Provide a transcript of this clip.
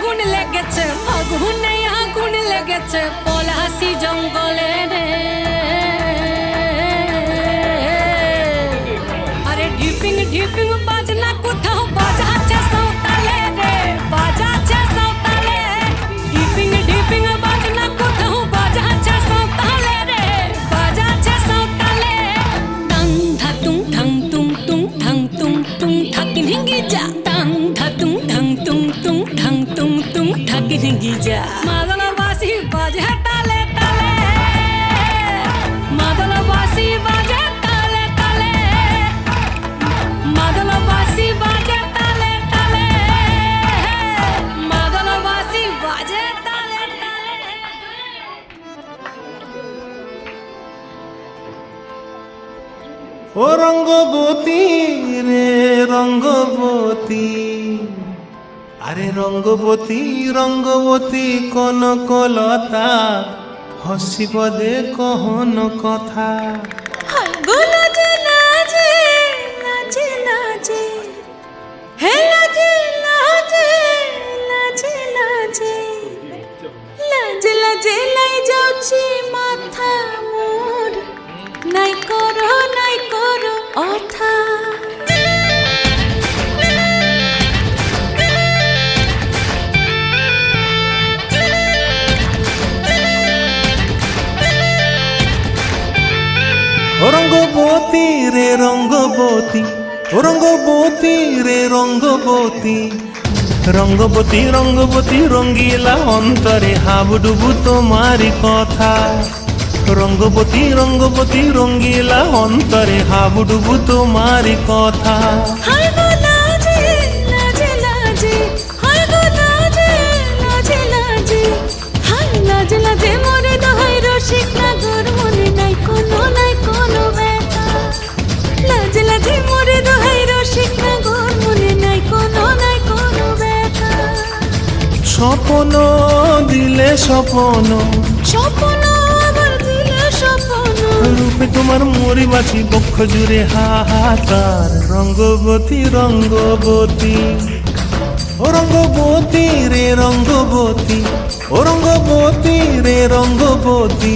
আগুন লেগেছে, ফাগুনে আগুন লেগেছে পলাশি জঙ্গলে রে। আরে ঢিপিং ঢিপিং বাজনা কোথাও বাজাচ্ছে সাঁওতালে রে, বাজাচ্ছে সাঁওতালে। ঢিপিং ঢিপিং বাজনা কোথাও বাজাচ্ছে সাঁওতালে রে, বাজাচ্ছে সাঁওতালে। টাং ধাতুং ঠাং তুং তুং ঠাং তুং তুং ঠাকিন হিঙ্গি যা, টাং ধাতুং ঠাং তুং তুং ঠাং তুং তুং ঠাকিন হিঙ্গি যা। মাদলবাসী বাজে তালে তালে, মাদলবাসী বাজে তালে তালে, মাদলবাসী বাজে তালে তালে, মাদলবাসী বাজে তালে তালে। ও রঙ্গবতী রে রঙ্গবতী, আরে রঙ্গবতী রঙ্গবতী কনকলতা, হসিব দে কহন কথা। হাই গো লাজে লাজে, লাজে লাজে, হে লাজে লাজে, লাজে লাজে, লাজে লাজে লাই যাଉଛି মাথা মোর, নাই করো অথা। ও রঙ্গবতী রে রঙ্গবতী, ও রঙ্গবতী রে রঙ্গবতী, রঙ্গবতী রঙ্গবতী রঙ্গিলা অন্তরে হাবুডুবু তোমারি কথা। রঙ্গবতী রঙ্গবতী রঙ্গিলা অন্তরে হাবুডুবু তোমারি কথা। হাই গো লাজে লাজে লাজে, হাই গো লাজে লাজে লাজে, হাই লাজে লাজে মোরে দোহাই রসিক নাগর মনে নাই কোনো ব্যথা। লাজে লাজে মোরে দোহাই রসিক নাগর মনে নাই কোনো ব্যথা। স্বপ্ন দিলে স্বপ্ন, স্বপ্ন আবার দিলে স্বপ্ন, রূপে তোমার মরি বাছি বক্ষ জুড়ে হাহাকার। রঙ্গবতী রঙ্গবতী, ও রঙ্গবতী রে রঙ্গবতী, ও রঙ্গবতী রে রঙ্গবতী।